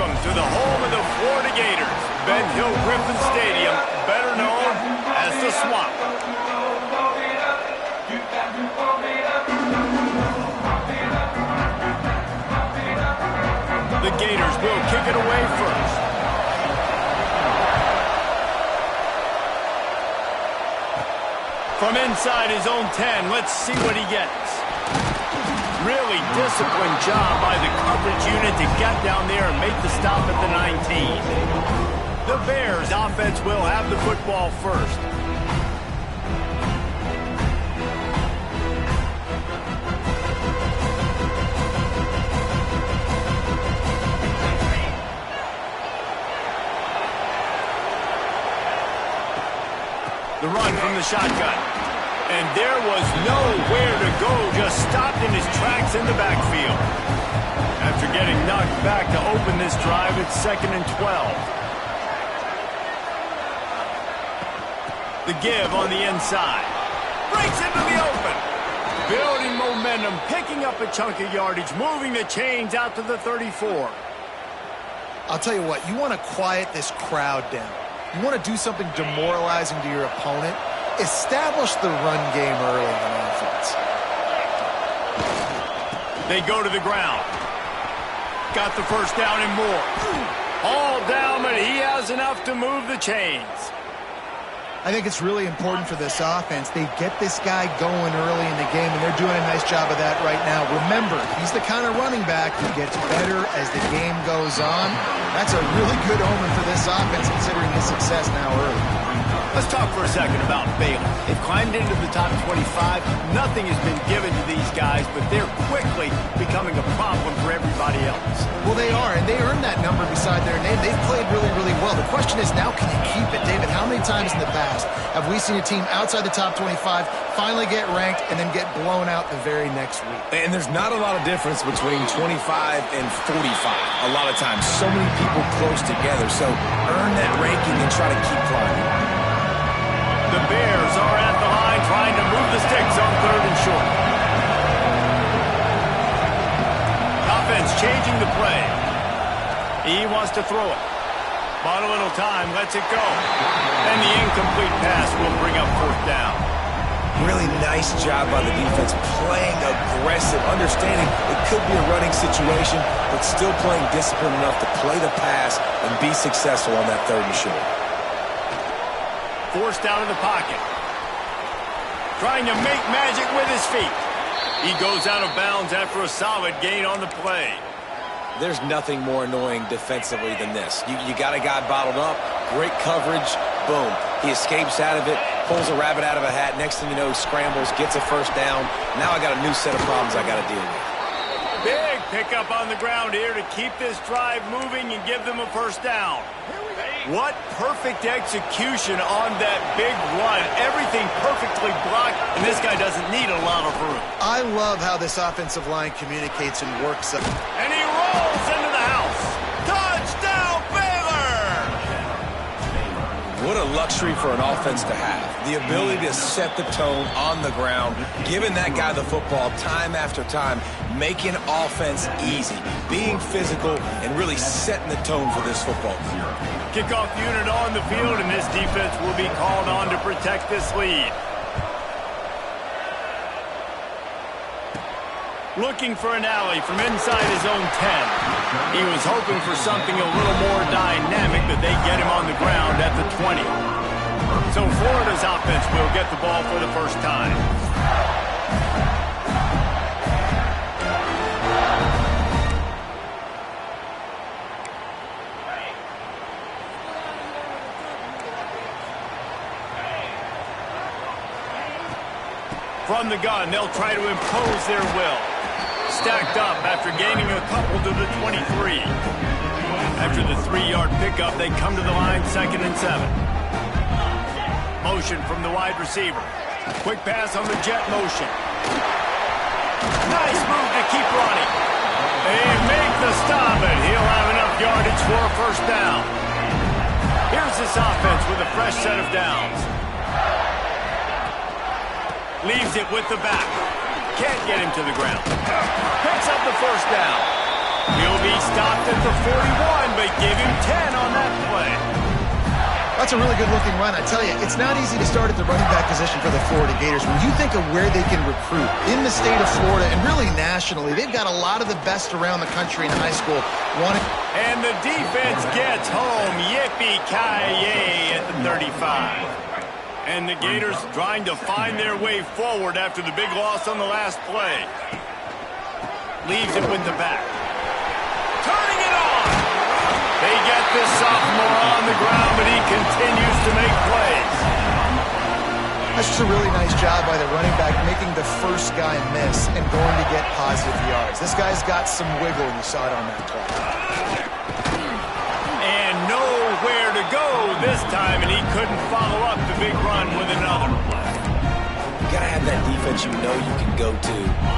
Welcome to the home of the Florida Gators, Ben Hill Griffin Stadium, better known as the Swamp. The Gators will kick it away first. From inside his own 10, let's see what he gets. Really disciplined job by the coverage unit to get down there and make the stop at the 19. The Bears offense will have the football first. The run from the shotgun. And there was nowhere to go, just stopped in his tracks in the backfield. After getting knocked back to open this drive, it's 2nd and 12. The give on the inside. Breaks into the open. Building momentum, picking up a chunk of yardage, moving the chains out to the 34. I'll tell you what, you want to quiet this crowd down. You want to do something demoralizing to your opponent. Establish the run game early on offense. They go to the ground. Got the first down and more. All down, but he has enough to move the chains. I think it's really important for this offense. They get this guy going early in the game, and they're doing a nice job of that right now. Remember, he's the kind of running back who gets better as the game goes on. That's a really good omen for this offense, considering his success now early. Let's talk for a second about Baylor. They've climbed into the top 25. Nothing has been given to these guys, but they're quickly becoming a problem for everybody else. Well, they are, and they earned that number beside their name. They've played really, really well. The question is, now can you keep it? David, how many times in the past have we seen a team outside the top 25 finally get ranked and then get blown out the very next week? And there's not a lot of difference between 25 and 45 a lot of times. So many people close together, so earn that ranking and try to keep climbing. The Bears are at the line trying to move the sticks on 3rd and short. Offense changing the play. He wants to throw it. Bought a little time, lets it go. And the incomplete pass will bring up 4th down. Really nice job by the defense, playing aggressive, understanding it could be a running situation, but still playing disciplined enough to play the pass and be successful on that 3rd and short. Forced out of the pocket. Trying to make magic with his feet. He goes out of bounds after a solid gain on the play. There's nothing more annoying defensively than this. You got a guy bottled up, great coverage, boom. He escapes out of it, pulls a rabbit out of a hat. Next thing you know, scrambles, gets a 1st down. Now I got a new set of problems I got to deal with. Big pickup on the ground here to keep this drive moving and give them a 1st down. What perfect execution on that big run. Everything perfectly blocked, and this guy doesn't need a lot of room. I love how this offensive line communicates and works. And he rolls into the house. Touchdown, Baylor! What a luxury for an offense to have. The ability to set the tone on the ground, giving that guy the football time after time, making offense easy, being physical, and really setting the tone for this football team. Kickoff unit on the field, and this defense will be called on to protect this lead. Looking for an alley from inside his own 10. He was hoping for something a little more dynamic, but they get him on the ground at the 20. So Florida's offense will get the ball for the first time. From the gun, they'll try to impose their will. Stacked up after gaining a couple to the 23. After the 3-yard pickup, they come to the line 2nd and 7. Motion from the wide receiver. Quick pass on the jet motion. Nice move to keep running. They make the stop, and he'll have enough yardage for a 1st down. Here's this offense with a fresh set of downs. Leaves it with the back. Can't get him to the ground. Picks up the 1st down. He'll be stopped at the 41, gave him 10 on that play. That's a really good-looking run. I tell you, it's not easy to start at the running back position for the Florida Gators. When you think of where they can recruit in the state of Florida and really nationally, they've got a lot of the best around the country in high school. And the defense gets home. Yippee-ki-yay at the 35. And the Gators trying to find their way forward after the big loss on the last play. Leaves it with the back. Turning it on. They get this sophomore on the ground, but he continues to make plays. That's just a really nice job by the running back, making the first guy miss and going to get positive yards. This guy's got some wiggle, and you saw it on that play. And nowhere to go this time, and he couldn't follow up the big run with another play. You got to have that defense you know you can go to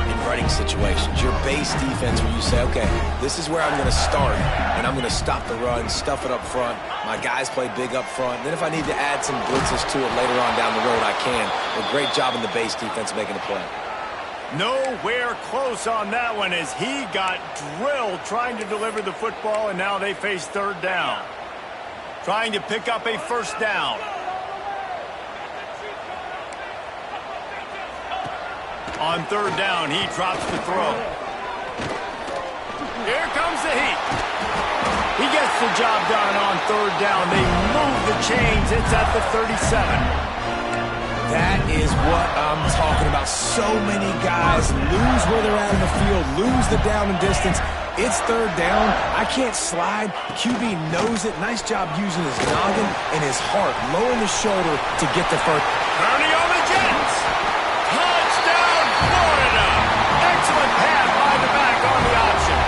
in running situations. Your base defense where you say, okay, this is where I'm going to start, and I'm going to stop the run, stuff it up front. My guys play big up front. And then if I need to add some blitzes to it later on down the road, I can. A great job in the base defense making a play. Nowhere close on that one as he got drilled trying to deliver the football, and now they face third down. Trying to pick up a first down. On third down, he drops the throw. Here comes the heat. He gets the job done on third down. They move the chains. It's at the 37. That is what I'm talking about. So many guys lose where they're at in the field, lose the down and distance. It's third down. I can't slide. QB knows it. Nice job using his noggin and his heart, lowering the shoulder to get the first. Turning on the Jets. Touchdown, Florida. Excellent pass by the back on the option.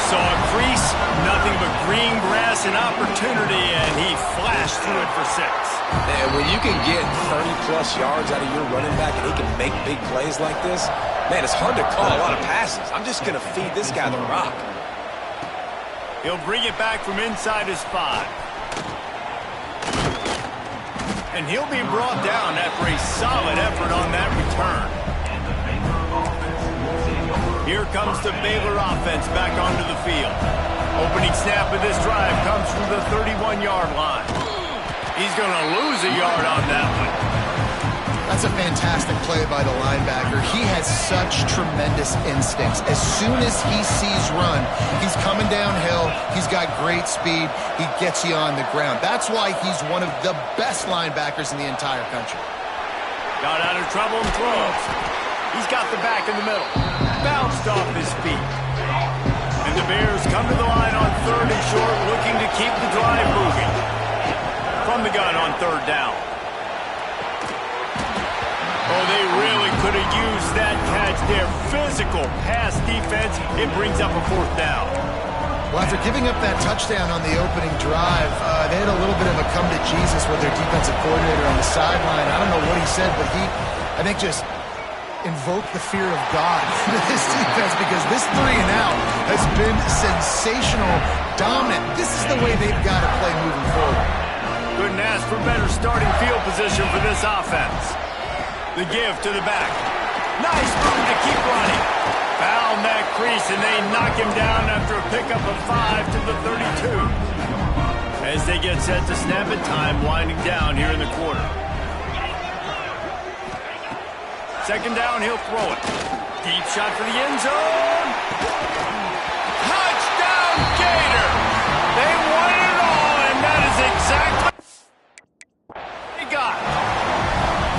Saw a crease, nothing but green grass and opportunity, and he flashed through it for 6. And when you can get 30-plus yards out of your running back and he can make big plays like this, man, it's hard to call a lot of passes. I'm just going to feed this guy the rock. He'll bring it back from inside his 5. And he'll be brought down after a solid effort on that return. Here comes the Baylor offense back onto the field. Opening snap of this drive comes from the 31-yard line. He's going to lose a yard on that one. That's a fantastic play by the linebacker. He has such tremendous instincts. As soon as he sees run, he's coming downhill. He's got great speed. He gets you on the ground. That's why he's one of the best linebackers in the entire country. Got out of trouble and throws. He's got the back in the middle. Bounced off his feet. And the Bears come to the line on third and short, looking to keep the drive moving. From the gun on third down. Oh, they really could have used that catch there. Physical pass defense. It brings up a fourth down. Well, after giving up that touchdown on the opening drive, they had a little bit of a come to Jesus with their defensive coordinator on the sideline. I don't know what he said, but he, I think, just invoked the fear of God into this defense because this 3 and out has been sensational, dominant. This is the way they've got to play moving forward. Couldn't ask for better starting field position for this offense. The give to the back. Nice move to keep running. Found that crease, and they knock him down after a pickup of 5 to the 32. As they get set to snap it, time winding down here in the quarter. Second down, he'll throw it. Deep shot for the end zone. Touchdown, Gator! They won it all, and that is exactly they got.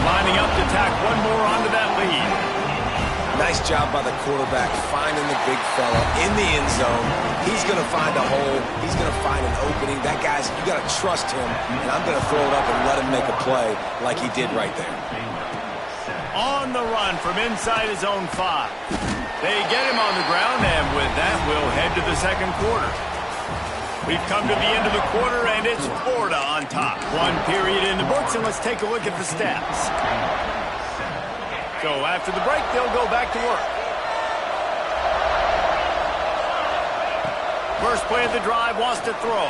Lining up to tack one more onto that lead. Nice job by the quarterback finding the big fella in the end zone. He's going to find a hole. He's going to find an opening. That guy's, you got to trust him, and I'm going to throw it up and let him make a play like he did right there. On the run from inside his own 5. They get him on the ground, and with that, we'll head to the second quarter. We've come to the end of the quarter, and it's Florida on top. 1 period in the books, and let's take a look at the stats. So after the break, they'll go back to work. First play of the drive, wants to throw.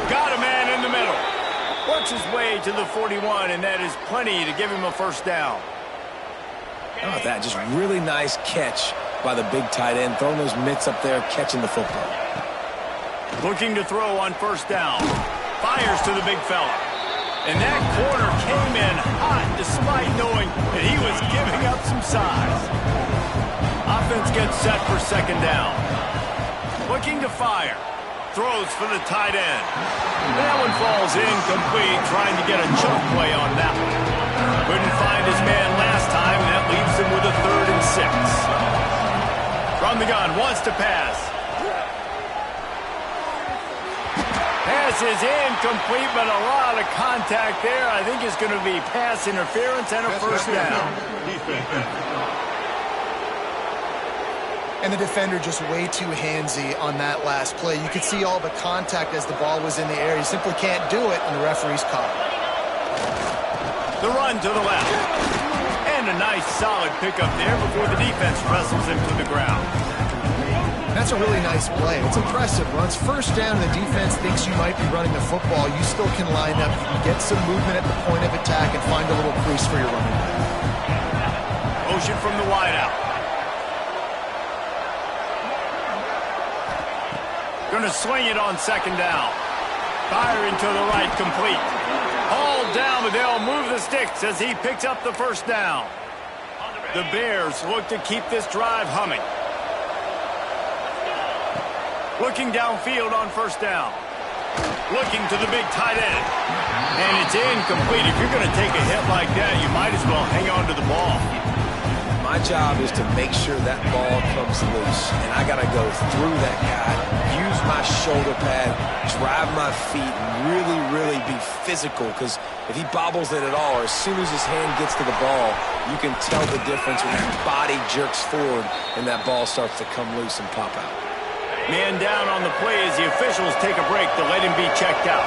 Got a man in the middle. Works his way to the 41, and that is plenty to give him a first down. How about that? Just really nice catch by the big tight end, throwing those mitts up there, catching the football. Looking to throw on first down. Fires to the big fella. And that corner came in hot despite knowing that he was giving up some size. Offense gets set for second down. Looking to fire. Throws for the tight end. That one falls incomplete, trying to get a chunk play on that one. Couldn't find his man last time, and that leaves him with a 3rd and 6. From the gun, wants to pass. Pass is incomplete, but a lot of contact there. I think it's going to be pass interference and a first down. And the defender just way too handsy on that last play. You could see all the contact as the ball was in the air. He simply can't do it, and the referee's caught. The run to the left. And a nice solid pickup there before the defense wrestles him to the ground. That's a really nice play. It's impressive. Once first down and the defense thinks you might be running the football, you still can line up. You can get some movement at the point of attack and find a little crease for your running back. Motion from the wideout. Going to swing it on second down. Firing to the right, complete. Hauled down, but they'll move the sticks as he picks up the first down. The Bears look to keep this drive humming. Looking downfield on first down. Looking to the big tight end. And it's incomplete. If you're going to take a hit like that, you might as well hang on to the ball. My job is to make sure that ball comes loose. And I got to go through that guy, use my shoulder pad, drive my feet, and really be physical. Because if he bobbles it at all, or as soon as his hand gets to the ball, you can tell the difference when his body jerks forward and that ball starts to come loose and pop out. Man down on the play as the officials take a break to let him be checked out.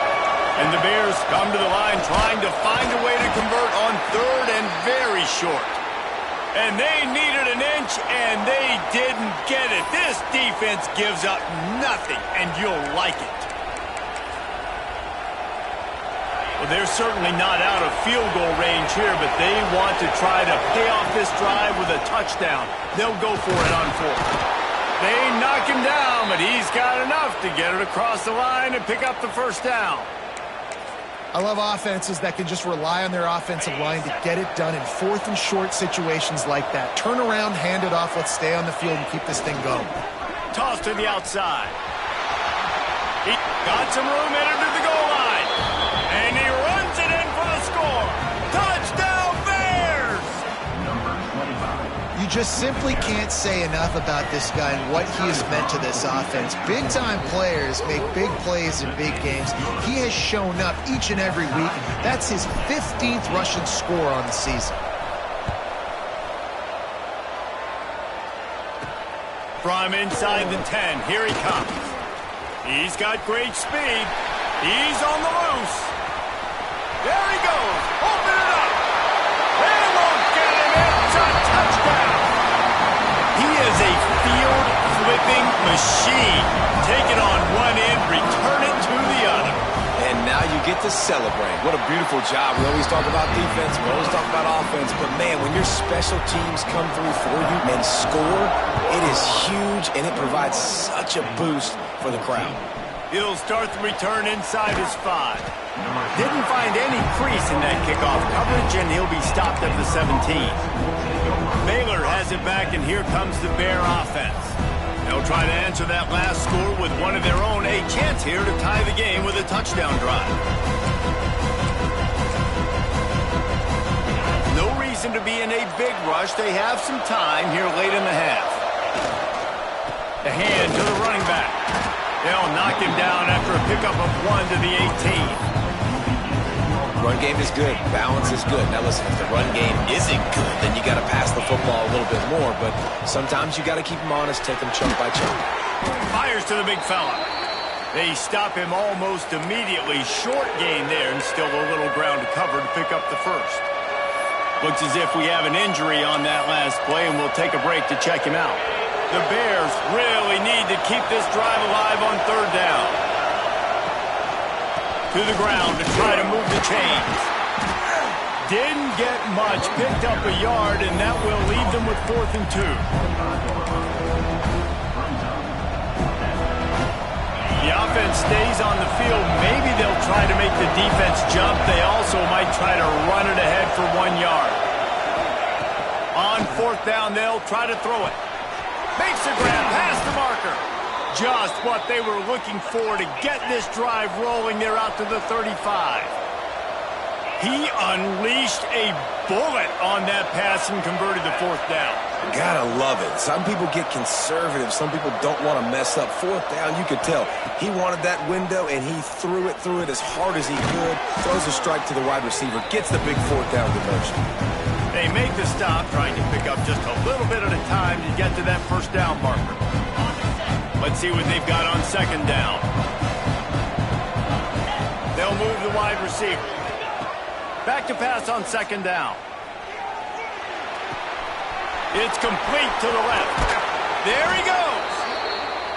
And the Bears come to the line trying to find a way to convert on 3rd and very short. And they needed an inch, and they didn't get it. This defense gives up nothing, and you'll like it. Well, they're certainly not out of field goal range here, but they want to try to pay off this drive with a touchdown. They'll go for it on 4th. They knock him down, but he's got enough to get it across the line and pick up the first down. I love offenses that can just rely on their offensive line to get it done in 4th and short situations like that. Turn around, hand it off, let's stay on the field and keep this thing going. Toss to the outside. He got some room, entered to the goal line. And he runs it in for the score. Touchdown, Bears! You just simply can't say enough about this guy and what he has meant to this offense. Big-time players make big plays in big games. He has shown up each and every week. That's his 15th rushing score on the season. From inside the 10, here he comes. He's got great speed. He's on the loose. There he goes. Open it up. They won't get him. It's a touchdown. He is a field-flipping machine. Take it on one end, return it to the other. And now you get to celebrate. What a beautiful job. We always talk about defense, we always talk about offense, but man, when your special teams come through for you and score, it is huge, and it provides such a boost for the crowd. He'll start the return inside his 5. Didn't find any crease in that kickoff coverage, and he'll be stopped at the 17. Baylor has it back, and here comes the Bear offense. They'll try to answer that last score with one of their own. A chance here to tie the game with a touchdown drive. No reason to be in a big rush. They have some time here late in the half. The hand to the running back. They'll knock him down after a pickup of 1 to the 18. Run game is good. Balance is good. Now listen, if the run game isn't good, then you got to pass the football a little bit more. But sometimes you got to keep them honest, take them chunk by chunk. Fires to the big fella. They stop him almost immediately. Short gain there, and still a little ground to cover to pick up the first. Looks as if we have an injury on that last play, and we'll take a break to check him out. The Bears really need to keep this drive alive on 3rd down. To the ground to try to move the chains. Didn't get much, picked up a yard, and that will leave them with 4th and 2. The offense stays on the field, maybe they'll try to make the defense jump. They also might try to run it ahead for 1 yard. On 4th down, they'll try to throw it. Makes a grab past the marker. Just what they were looking for to get this drive rolling. They're out to the 35. He unleashed a bullet on that pass and converted the 4th down. Gotta love it. Some people get conservative. Some people don't want to mess up. 4th down, you could tell. He wanted that window, and he threw it as hard as he could. Throws a strike to the wide receiver. Gets the big 4th down conversion. They make the stop, trying to pick up just a little bit at a time to get to that 1st down marker. Let's see what they've got on 2nd down. They'll move the wide receiver. Back to pass on 2nd down. It's complete to the left. There he goes.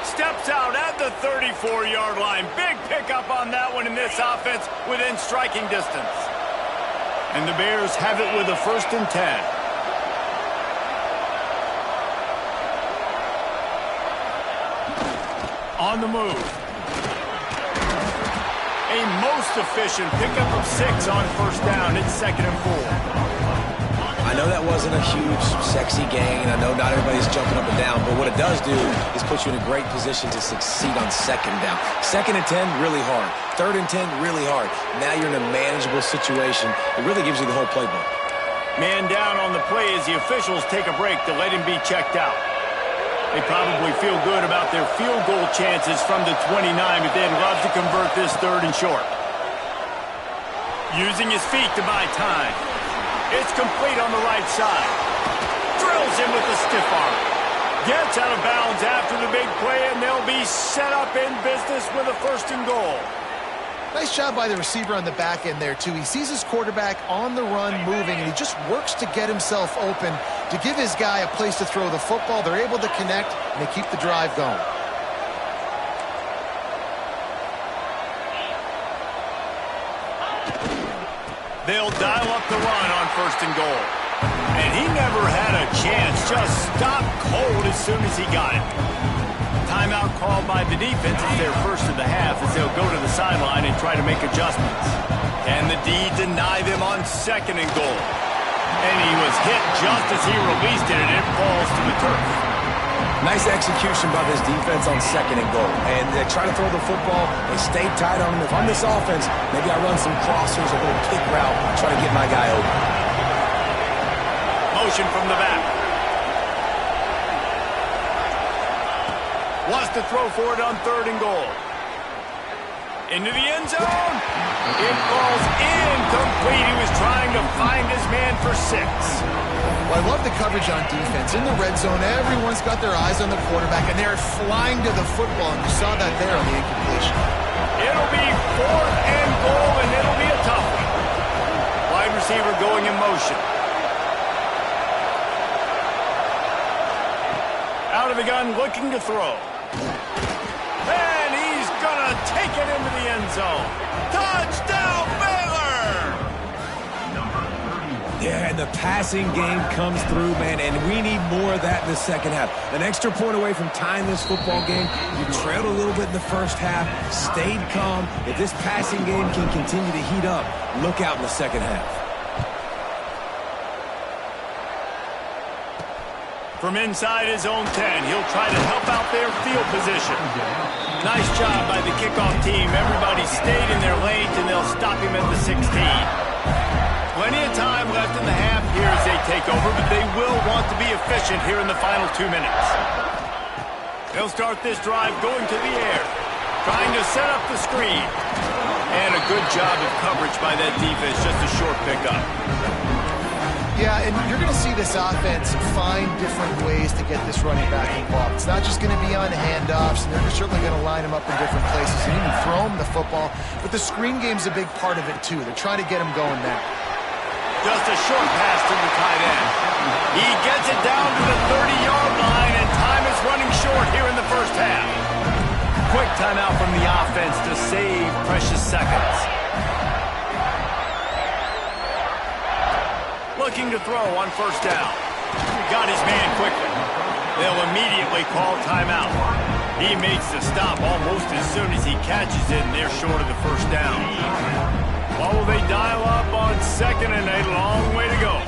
Steps out at the 34-yard line. Big pickup on that one in this offense within striking distance. And the Bears have it with a 1st and 10. On the move. A most efficient pickup of 6 on 1st down. It's 2nd and 4. I know that wasn't a huge, sexy gain. I know not everybody's jumping up and down, but what it does do is put you in a great position to succeed on 2nd down. 2nd and 10, really hard. 3rd and 10, really hard. Now you're in a manageable situation. It really gives you the whole playbook. Man down on the play as the officials take a break to let him be checked out. They probably feel good about their field goal chances from the 29, but they'd love to convert this 3rd and short. Using his feet to buy time. It's complete on the right side. Drills him with the stiff arm. Gets out of bounds after the big play, and they'll be set up in business with a 1st and goal. Nice job by the receiver on the back end there, too. He sees his quarterback on the run moving, and he just works to get himself open to give his guy a place to throw the football. They're able to connect, and they keep the drive going. They'll dial up the run on 1st and goal. And he never had a chance. Just stopped cold as soon as he got it. Timeout called by the defense is their 1st of the half as they'll go to the sideline and try to make adjustments. And the D deny them on 2nd and goal. And he was hit just as he released it, and it falls to the turf. Nice execution by this defense on 2nd and goal. And they try to throw the football. They stay tight on him. If I'm this offense, maybe I run some crossers, a little kick route, try to get my guy open. Motion from the back. Wants to throw for it on 3rd and goal. Into the end zone. It falls incomplete. He was trying to find his man for 6. Well, I love the coverage on defense. In the red zone, everyone's got their eyes on the quarterback, and they're flying to the football, and you saw that there on the incompletion. It'll be 4th and goal, and it'll be a tough one. Wide receiver going in motion. Out of the gun, looking to throw. And he's going to take it into the end zone. Touchdown, Baylor! Yeah, and the passing game comes through, man, and we need more of that in the 2nd half. An extra point away from tying this football game. You trailed a little bit in the 1st half, stayed calm. If this passing game can continue to heat up, look out in the 2nd half. From inside his own 10, he'll try to help out their field position. Nice job by the kickoff team. Everybody stayed in their lanes, and they'll stop him at the 16. Plenty of time left in the half here as they take over, but they will want to be efficient here in the final 2 minutes. They'll start this drive going to the air, trying to set up the screen. And a good job of coverage by that defense, just a short pickup. Yeah, and you're going to see this offense find different ways to get this running back involved. It's not just going to be on handoffs, and they're certainly going to line him up in different places and even throw him the football. But the screen game's a big part of it, too. They're trying to get him going now. Just a short pass to the tight end. He gets it down to the 30-yard line, and time is running short here in the 1st half. Quick timeout from the offense to save precious seconds. Looking to throw on 1st down. Got his man quickly. They'll immediately call timeout. He makes the stop almost as soon as he catches it, and they're short of the first down. What will they dial up on 2nd and 8? Long way to go.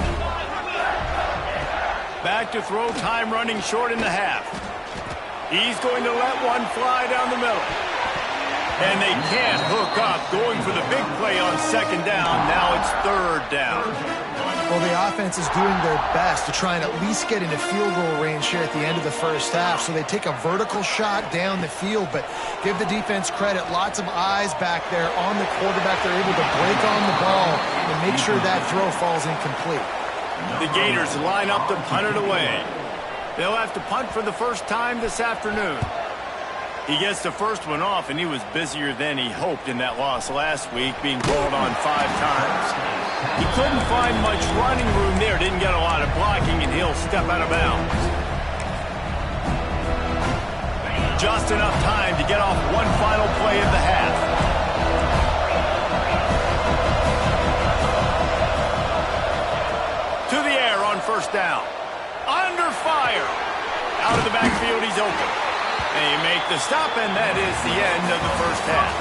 Back to throw, time running short in the half. He's going to let one fly down the middle. And they can't hook up, going for the big play on 2nd down. Now it's 3rd down. Well, the offense is doing their best to try and at least get into field goal range here at the end of the first half. So they take a vertical shot down the field, but give the defense credit. Lots of eyes back there on the quarterback. They're able to break on the ball and make sure that throw falls incomplete. The Gators line up to punt it away. They'll have to punt for the first time this afternoon. He gets the first one off, and he was busier than he hoped in that loss last week, being called on 5 times. He couldn't find much running room there, didn't get a lot of blocking, and he'll step out of bounds. Just enough time to get off one final play of the half. To the air on 1st down. Under fire. Out of the backfield, he's open. They make the stop, and that is the end of the first half.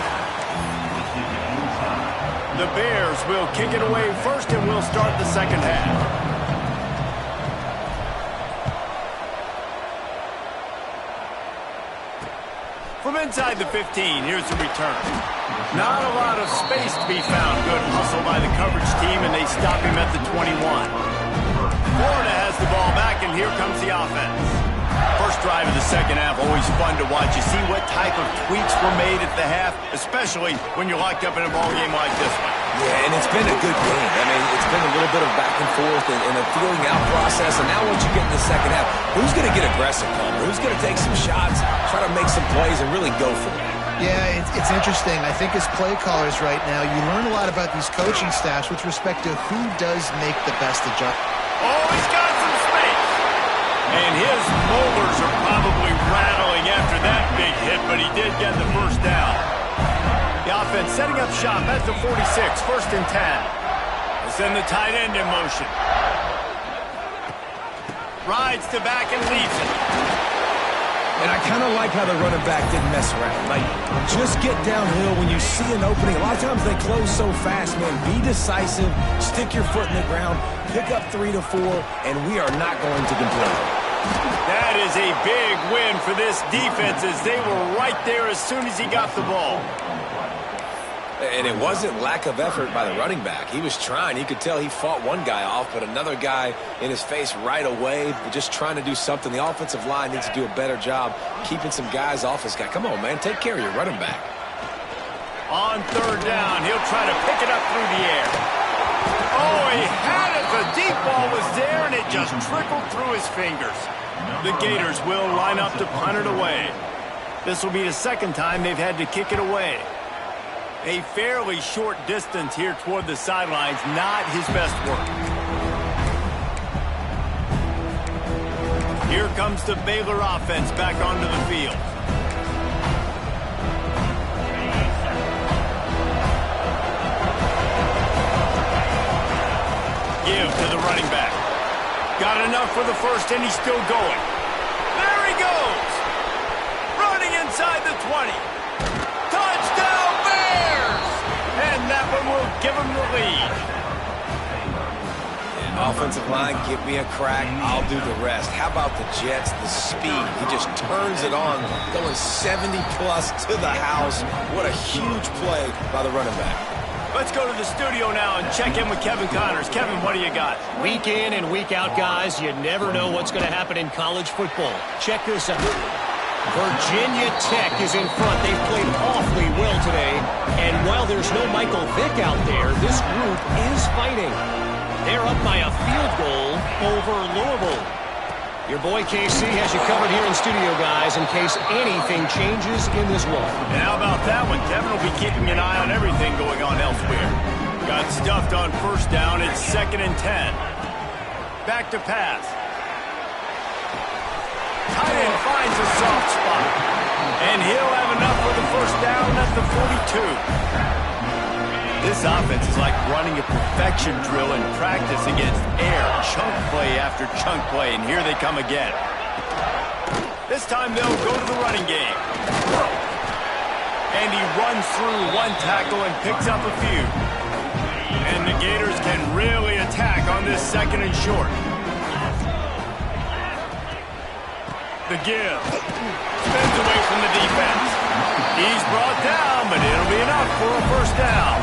The Bears will kick it away first, and we'll start the second half. From inside the 15, here's the return. Not a lot of space to be found. Good hustle by the coverage team, and they stop him at the 21. Florida has the ball back, and here comes the offense. First drive of the second half, always fun to watch. You see what type of tweaks were made at the half, especially when you're locked up in a ball game like this one. Yeah, and it's been a good game. I mean, it's been a little bit of back and forth and a feeling out process. And now once you get in the second half, who's going to get aggressive, Palmer? Who's going to take some shots, try to make some plays, and really go for it? Yeah, it's interesting. I think as play callers right now, you learn a lot about these coaching staffs with respect to who does make the best adjustment. Oh, he's got some space. And his molars are probably rattling after that big hit, but he did get the first down. The offense setting up shop at the 46, 1st and 10. They send the tight end in motion. Rides to back and leaves it. And I kind of like how the running back didn't mess around. Like, just get downhill when you see an opening. A lot of times they close so fast, man. Be decisive, stick your foot in the ground, pick up 3 to 4, and we are not going to complain. That is a big win for this defense as they were right there as soon as he got the ball. And it wasn't lack of effort by the running back. He was trying. You could tell he fought one guy off, but another guy in his face right away, just trying to do something. The offensive line needs to do a better job keeping some guys off his guy. Come on, man. Take care of your running back. On 3rd down, he'll try to pick it up through the air. Oh, he had it. The deep ball was there, and it just trickled through his fingers. The Gators will line up to punt it away. This will be the second time they've had to kick it away. A fairly short distance here toward the sidelines, not his best work. Here comes the Baylor offense back onto the field. Give to the running back. Got enough for the first, and he's still going. There he goes! Running inside the 20. Touchdown, Bears! And that one will give him the lead. Offensive line, give me a crack. I'll do the rest. How about the Jets, the speed? He just turns it on, going 70-plus to the house. What a huge play by the running back. Let's go to the studio now and check in with Kevin Connors. Kevin, what do you got? Week in and week out, guys, you never know what's going to happen in college football. Check this out. Virginia Tech is in front. They've played awfully well today. And while there's no Michael Vick out there, this group is fighting. They're up by a field goal over Louisville. Your boy KC has you covered here in studio, guys, in case anything changes in this one. And how about that one? Kevin will be keeping an eye on everything going on elsewhere. Got stuffed on 1st down. It's 2nd and 10. Back to pass. Tight end finds a soft spot. And he'll have enough for the first down at the 42. This offense is like running a perfection drill in practice against air. Chunk play after chunk play, and here they come again. This time they'll go to the running game. And he runs through one tackle and picks up a few. And the Gators can really attack on this 2nd and short. The give. Spins away from the defense. He's brought down, but it'll be enough for a first down.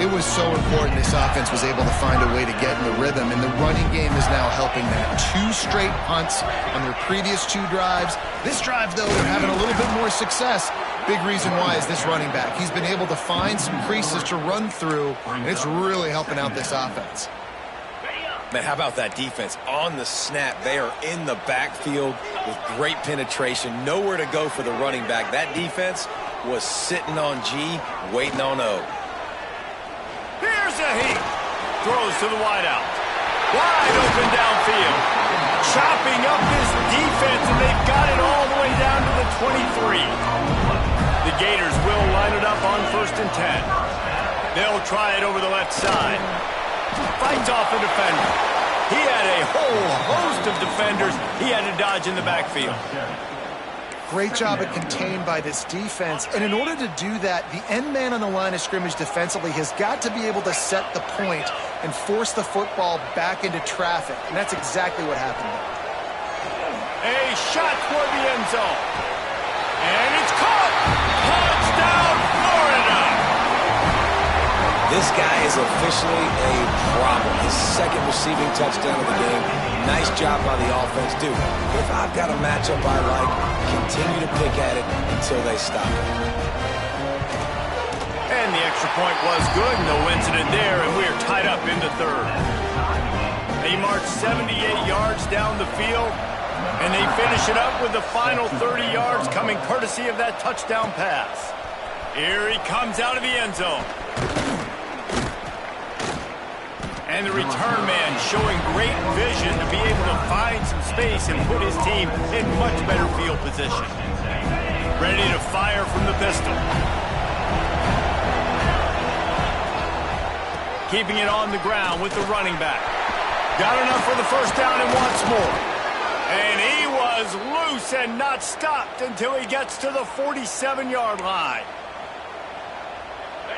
It was so important this offense was able to find a way to get in the rhythm, and the running game is now helping that. 2 straight punts on their previous 2 drives. This drive, though, they're having a little bit more success. Big reason why is this running back. He's been able to find some creases to run through, and it's really helping out this offense. Man, how about that defense? On the snap, they are in the backfield with great penetration. Nowhere to go for the running back. That defense was sitting on G, waiting on O. Here's a heat. Throws to the wideout. Wide open downfield. Chopping up this defense, and they've got it all the way down to the 23. The Gators will line it up on 1st and 10. They'll try it over the left side. Fights off a defender. He had a whole host of defenders he had to dodge in the backfield. Great job at contained by this defense. And in order to do that, the end man on the line of scrimmage defensively has got to be able to set the point and force the football back into traffic. And that's exactly what happened there. A shot toward the end zone. And it's caught. Touchdown, Florida. This guy is officially a problem. His 2nd receiving touchdown of the game. Nice job by the offense. Dude, if I've got a matchup I like, continue to pick at it until they stop it. And the extra point was good. No incident there, and we're tied up in the 3rd. They march 78 yards down the field, and they finish it up with the final 30 yards coming courtesy of that touchdown pass. Here he comes out of the end zone. And the return man showing great vision to be able to find some space and put his team in much better field position. Ready to fire from the pistol. Keeping it on the ground with the running back. Got enough for the first down and wants more. And he was loose and not stopped until he gets to the 47-yard line.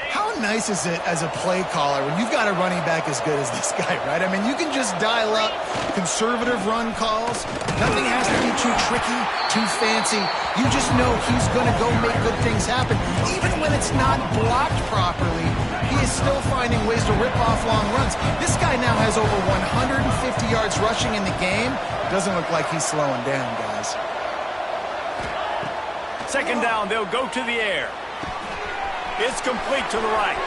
How nice is it as a play caller when you've got a running back as good as this guy, right? I mean, you can just dial up conservative run calls. Nothing has to be too tricky, too fancy. You just know he's going to go make good things happen. Even when it's not blocked properly, he is still finding ways to rip off long runs. This guy now has over 150 yards rushing in the game. Doesn't look like he's slowing down, guys. 2nd down, they'll go to the air. It's complete to the right.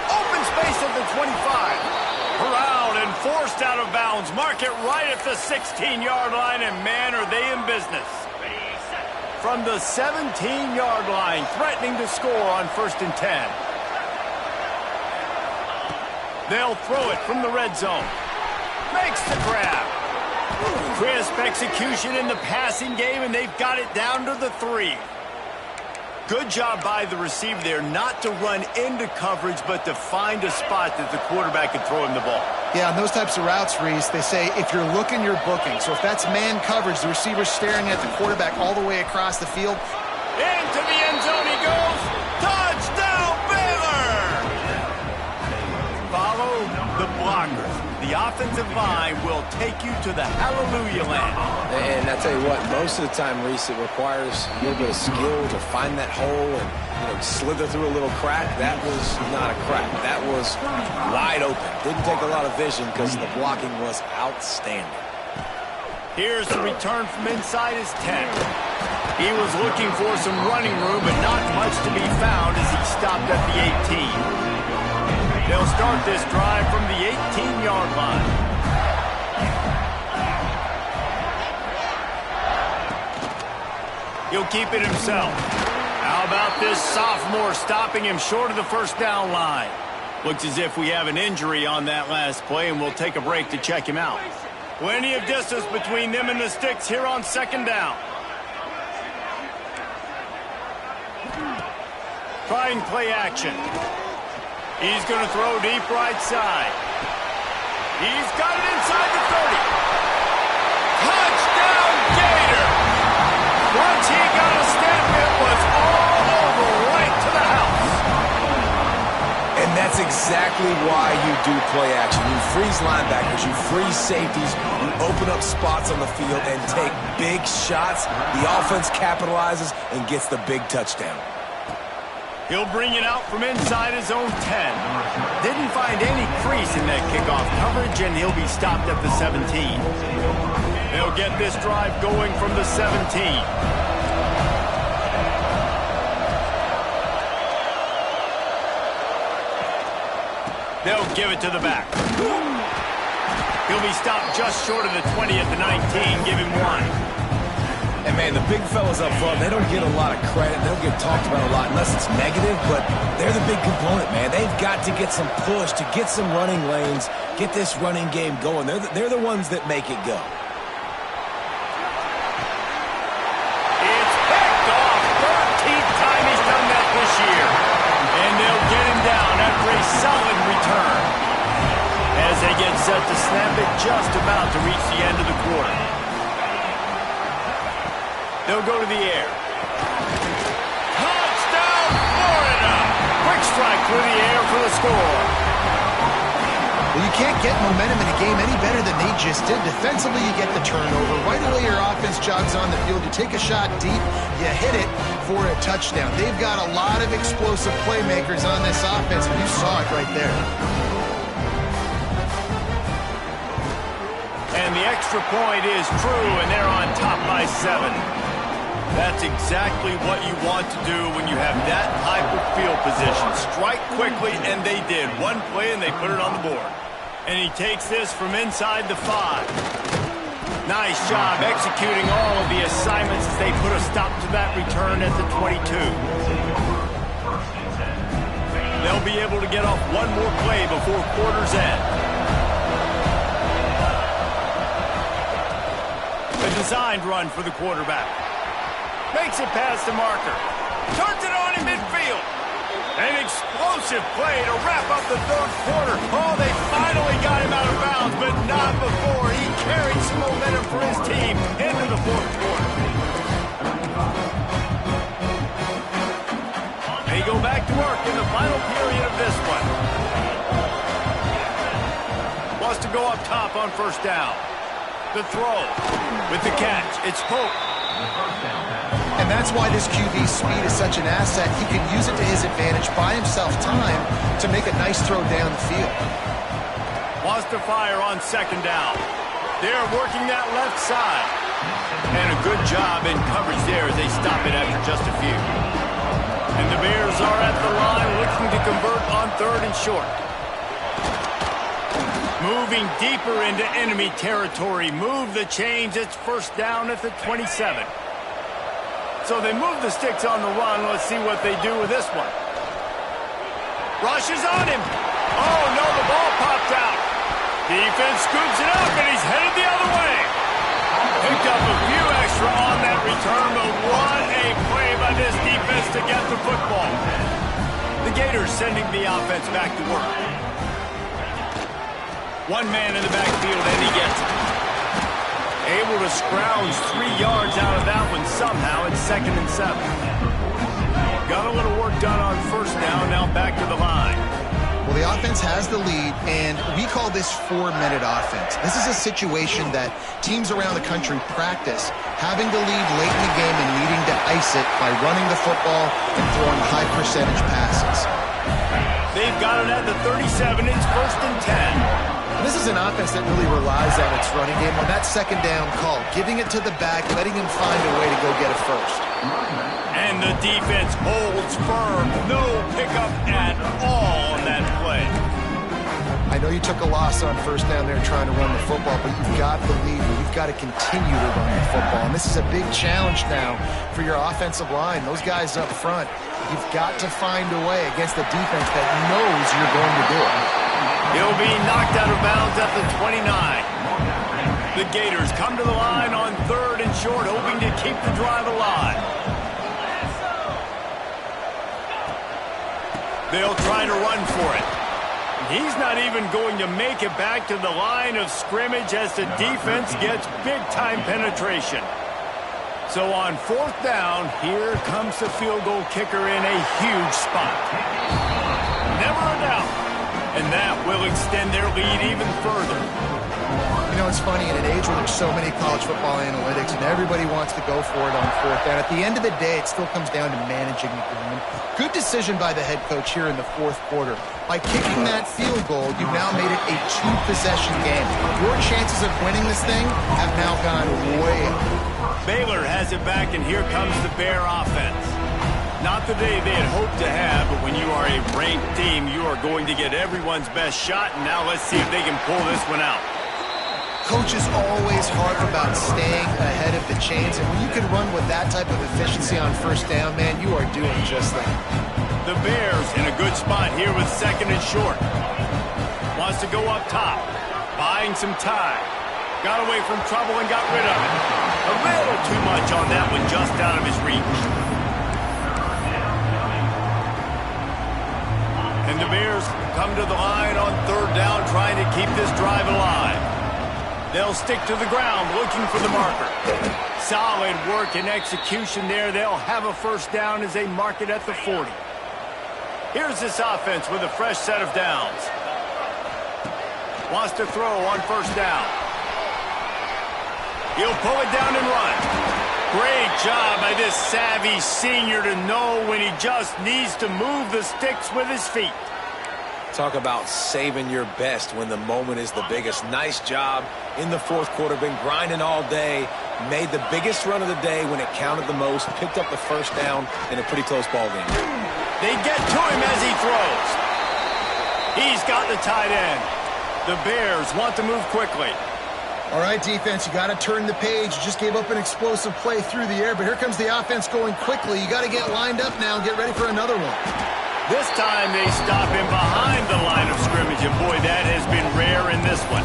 Open space at the 25. Corralled and forced out of bounds. Mark it right at the 16-yard line, and man, are they in business. From the 17-yard line, threatening to score on 1st and 10. They'll throw it from the red zone. Makes the grab. Crisp execution in the passing game, and they've got it down to the 3. Good job by the receiver there not to run into coverage, but to find a spot that the quarterback can throw him the ball. Yeah, on those types of routes, Reese, they say if you're looking, you're booking. So if that's man coverage, the receiver's staring at the quarterback all the way across the field. Into the end zone he goes. Touchdown, Baylor! Follow the blockers. The offensive line will take you to the hallelujah land. And I tell you what, most of the time, Reese, it requires a little bit of skill to find that hole and slither through a little crack. That was not a crack. That was wide open. Didn't take a lot of vision because the blocking was outstanding. Here's the return from inside his 10. He was looking for some running room, but not much to be found as he stopped at the 18. They'll start this drive from the 18-yard line. He'll keep it himself. How about this sophomore stopping him short of the first down line? Looks as if we have an injury on that last play, and we'll take a break to check him out. Plenty of distance between them and the sticks here on 2nd down. Trying play action. He's going to throw deep right side. He's got it inside the 30. Touchdown, Gator! Once he got a step, it was all exactly why you do play action. You freeze linebackers, you freeze safeties, you open up spots on the field and take big shots. The offense capitalizes and gets the big touchdown. He'll bring it out from inside his own 10. Didn't find any crease in that kickoff coverage, and he'll be stopped at the 17. They'll get this drive going from the 17. They'll give it to the back. He'll be stopped just short of the 20 at the 19. Give him one. And, man, the big fellas up front, they don't get a lot of credit. They don't get talked about a lot unless it's negative, but they're the big component, man. They've got to get some push, to get some running lanes, get this running game going. They're the ones that make it go. It's picked off. 13th time he's done that this year. And they'll get him down after a solid return. As they get set to snap it, just about to reach the end of the quarter. They'll go to the air. Touchdown, Florida! Quick strike through the air for the score. Well, you can't get momentum in a game any better than they just did. Defensively, you get the turnover. Right away, your offense jogs on the field. You take a shot deep, you hit it for a touchdown. They've got a lot of explosive playmakers on this offense, and you saw it right there. And the extra point is true, and they're on top by 7. That's exactly what you want to do when you have that type of field position. Strike quickly, and they did. One play, and they put it on the board. And he takes this from inside the 5. Nice job executing all of the assignments as they put a stop to that return at the 22. They'll be able to get off one more play before quarter's end. A designed run for the quarterback. Makes it past the marker. Turns it on in midfield. An explosive play to wrap up the third quarter. Oh, they finally got him out of bounds, but not before he carried some momentum for his team into the fourth quarter. They go back to work in the final period of this one. Wants to go up top on first down. The throw with the catch. It's Pope. And that's why this QB's speed is such an asset. He can use it to his advantage, buy himself time to make a nice throw down the field. Wants to fire on second down. They're working that left side. And a good job in coverage there as they stop it after just a few. And the Bears are at the line looking to convert on third and short. Moving deeper into enemy territory. Move the chains. It's first down at the 27. So they move the sticks on the run. Let's see what they do with this one. Rushes on him. Oh, no, the ball popped out. Defense scoops it up, and he's headed the other way. Picked up a few extra on that return, but what a play by this defense to get the football. The Gators sending the offense back to work. One man in the backfield, and he gets it. Able to scrounge 3 yards out of that one somehow. It's 2nd and 7. Got a little work done on first down. Now back to the line. Well, the offense has the lead, and we call this 4-minute offense. This is a situation that teams around the country practice, having the lead late in the game and needing to ice it by running the football and throwing high-percentage passes. They've got it at the 37. It's 1st and 10. This is an offense that really relies on its running game on that second down call, giving it to the back, letting him find a way to go get a first. And the defense holds firm. No pickup at all on that play. I know you took a loss on first down there trying to run the football, but you've got the lead. You've got to continue to run the football. And this is a big challenge now for your offensive line. Those guys up front, you've got to find a way against the defense that knows you're going to do it. He'll be knocked out of bounds at the 29. The Gators come to the line on third and short, hoping to keep the drive alive. They'll try to run for it. He's not even going to make it back to the line of scrimmage as the defense gets big-time penetration. So on fourth down, here comes the field goal kicker in a huge spot. Never a doubt. And that will extend their lead even further. You know, it's funny, in an age where there's so many college football analytics and everybody wants to go for it on fourth down, at the end of the day, it still comes down to managing the game. Good decision by the head coach here in the fourth quarter. By kicking that field goal, you've now made it a two-possession game. Your chances of winning this thing have now gone way up. Baylor has it back, and here comes the Bear offense. Not the day they had hoped to have, but when you are a ranked team, you are going to get everyone's best shot, and now let's see if they can pull this one out. Coaches always harp about staying ahead of the chains, and when you can run with that type of efficiency on first down, man, you are doing just that. The Bears in a good spot here with second and short. Wants to go up top, buying some time. Got away from trouble and got rid of it. A little too much on that one, just out of his reach. And the Bears come to the line on third down, trying to keep this drive alive. They'll stick to the ground, looking for the marker. Solid work and execution there. They'll have a first down as they mark it at the 40. Here's this offense with a fresh set of downs. Wants to throw on first down. He'll pull it down and run. Great job by this savvy senior to know when he just needs to move the sticks with his feet. Talk about saving your best when the moment is the biggest. Nice job in the fourth quarter. Been grinding all day. Made the biggest run of the day when it counted the most. Picked up the first down in a pretty close ball game. They get to him as he throws. He's got the tight end. The Bears want to move quickly. All right, defense, you got to turn the page. You just gave up an explosive play through the air, but here comes the offense going quickly. You got to get lined up now and get ready for another one. This time they stop him behind the line of scrimmage, and boy, that has been rare in this one.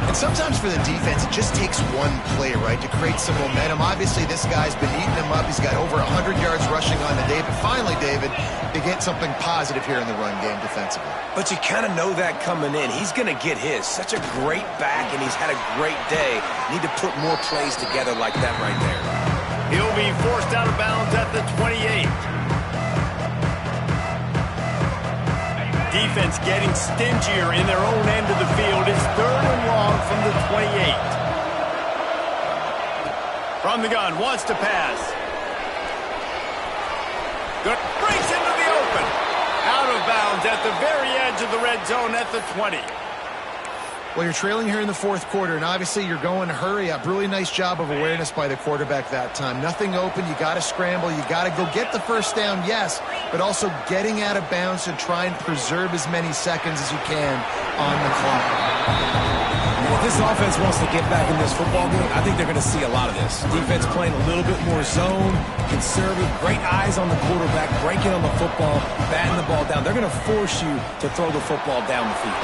And sometimes for the defense, it just takes one play, right, to create some momentum. Obviously, this guy's been eating him up. He's got over 100 yards rushing on the day, but finally, David, they get something positive here in the run game defensively. But you kind of know that coming in. He's going to get his. Such a great back, and he's had a great day. Need to put more plays together like that right there. He'll be forced out of bounds at the 28. Defense getting stingier in their own end of the field. It's third and long from the 28. From the gun, wants to pass. Good. Breaks into the open. Out of bounds at the very edge of the red zone at the 20. Well, you're trailing here in the fourth quarter, and obviously you're going to hurry up. Really nice job of awareness by the quarterback that time. Nothing open. You got to scramble. You got to go get the first down, yes, but also getting out of bounds to try and preserve as many seconds as you can on the clock. If this offense wants to get back in this football game, I think they're going to see a lot of this. Defense playing a little bit more zone, conservative, great eyes on the quarterback, breaking on the football, batting the ball down. They're going to force you to throw the football down the field.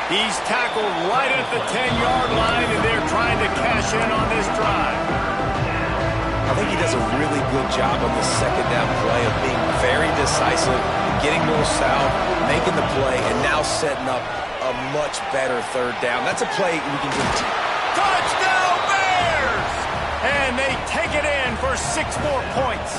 He's tackled right at the 10-yard line, and they're trying to cash in on this drive. I think he does a really good job on this second down play of being very decisive, getting north-south, making the play, and now setting up a much better third down. That's a play we can do. Touchdown Bears! And they take it in for 6 more points.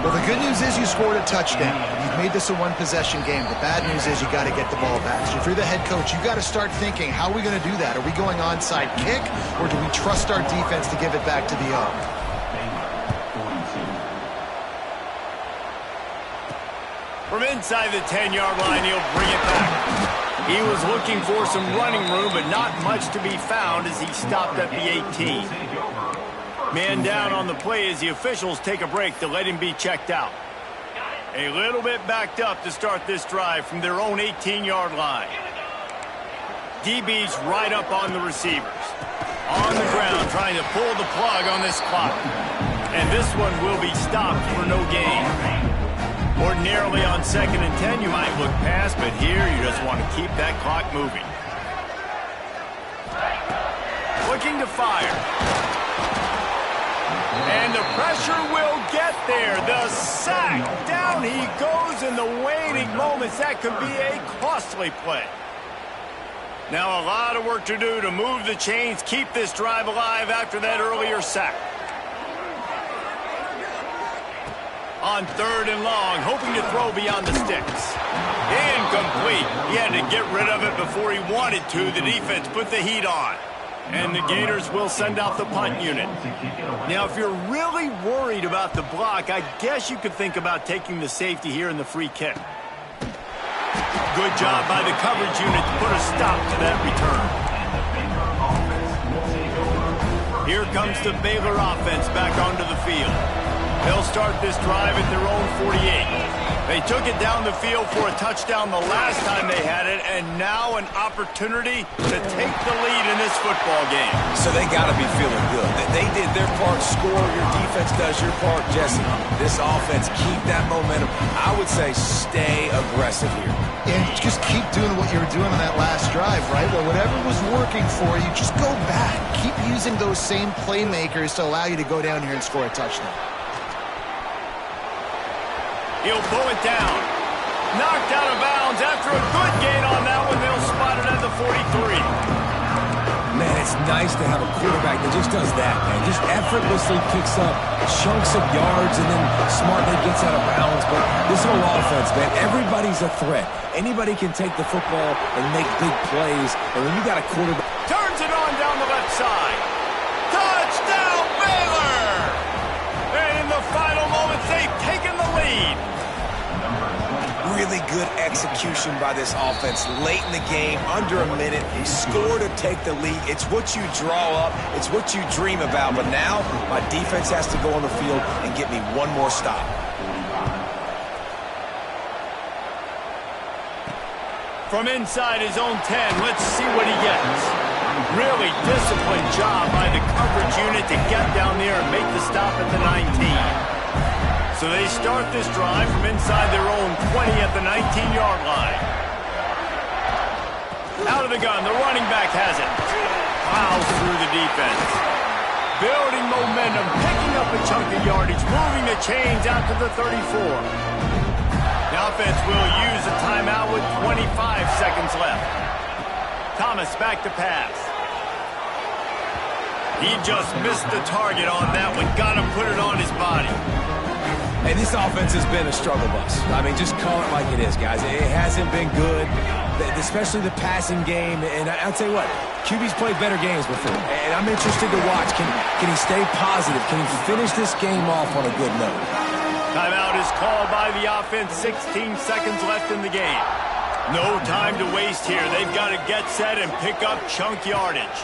Well, the good news is you scored a touchdown. You've made this a one-possession game. The bad news is you got to get the ball back. So if you're the head coach, you got to start thinking, how are we going to do that? Are we going onside kick, or do we trust our defense to give it back to the O? From inside the 10-yard line, he'll bring it back. He was looking for some running room, but not much to be found as he stopped at the 18. Man down on the play as the officials take a break to let him be checked out. A little bit backed up to start this drive from their own 18-yard line. DB's right up on the receivers. On the ground, trying to pull the plug on this clock. And this one will be stopped for no gain. Ordinarily on 2nd and 10, you might look past, but here you just want to keep that clock moving. Looking to fire. And the pressure will get there. The sack. Down he goes in the waiting moments. That could be a costly play. Now a lot of work to do to move the chains, keep this drive alive after that earlier sack. On 3rd and long, hoping to throw beyond the sticks. Incomplete. He had to get rid of it before he wanted to. The defense put the heat on. And the Gators will send out the punt unit. Now, if you're really worried about the block, I guess you could think about taking the safety here in the free kick. Good job by the coverage unit to put a stop to that return. Here comes the Baylor offense back onto the field. They'll start this drive at their own 48. They took it down the field for a touchdown the last time they had it, and now an opportunity to take the lead in this football game. So they got to be feeling good. They did their part, score, your defense does your part, Jesse. This offense, keep that momentum. I would say stay aggressive here. And just keep doing what you were doing on that last drive, right? Well, whatever was working for you, just go back. Keep using those same playmakers to allow you to go down here and score a touchdown. He'll pull it down. Knocked out of bounds after a good gain on that one. They'll spot it at the 43. Man, it's nice to have a quarterback that just does that, man. Just effortlessly picks up chunks of yards and then smartly gets out of bounds. But this whole offense, man, everybody's a threat. Anybody can take the football and make big plays. And when you got a quarterback... Turns it on down the left side. Touchdown, Baylor! And in the final moments, they've taken the lead. Really good execution by this offense late in the game, under a minute. Score to take the lead. It's what you draw up. It's what you dream about. But now my defense has to go on the field and get me one more stop. From inside his own 10, let's see what he gets. Really disciplined job by the coverage unit to get down there and make the stop at the 19. So they start this drive from inside their own 20 at the 19-yard line. Out of the gun, the running back has it. Plows through the defense. Building momentum, picking up a chunk of yardage, moving the chains out to the 34. The offense will use a timeout with 25 seconds left. Thomas back to pass. He just missed the target on that one. Got to put it on his body. Hey, this offense has been a struggle bus. I mean, just call it like it is, guys. It hasn't been good, especially the passing game. And I'll tell you what, QB's played better games before. And I'm interested to watch. Can he stay positive? Can he finish this game off on a good note? Timeout is called by the offense. 16 seconds left in the game. No time to waste here. They've got to get set and pick up chunk yardage.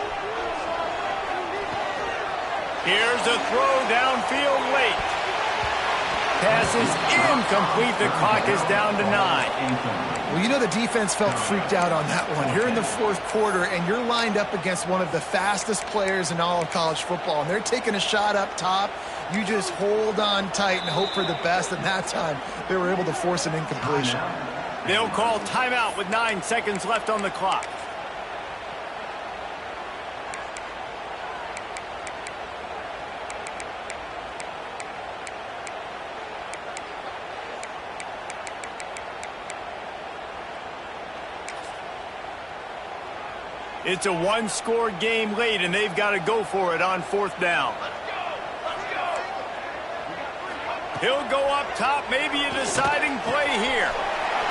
Here's a throw downfield late. Pass is incomplete. The clock is down to 9. Well, you know the defense felt freaked out on that one. Here in the fourth quarter, and you're lined up against one of the fastest players in all of college football, and they're taking a shot up top. You just hold on tight and hope for the best, and that time they were able to force an incompletion. They'll call timeout with 9 seconds left on the clock. It's a one-score game late, and they've got to go for it on 4th down. He'll go up top, maybe a deciding play here.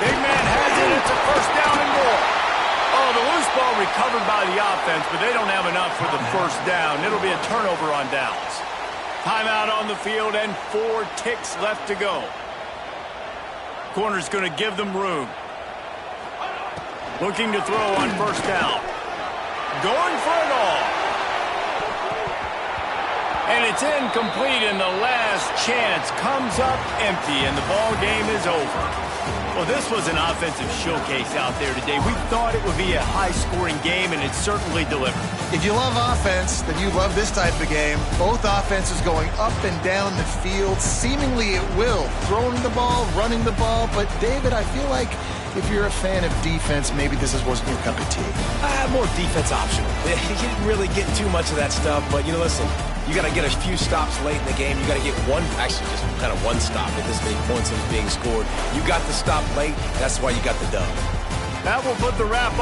Big man has it. It's a 1st down and more. Oh, the loose ball recovered by the offense, but they don't have enough for the 1st down. It'll be a turnover on downs. Timeout on the field and 4 ticks left to go. Corner's going to give them room. Looking to throw on 1st down. Going for it all. And it's incomplete, and the last chance comes up empty, and the ball game is over. Well, this was an offensive showcase out there today. We thought it would be a high-scoring game, and it certainly delivered. If you love offense, then you love this type of game. Both offenses going up and down the field, seemingly at will. Throwing the ball, running the ball. But, David, I feel like if you're a fan of defense, maybe this wasn't your cup of tea. More defense optional. You didn't really get too much of that stuff, but, listen, you got to get a few stops late in the game. You got to get just kind of one stop with this many points that was being scored. You got the stop late. That's why you got the dub. That will put the wrap on.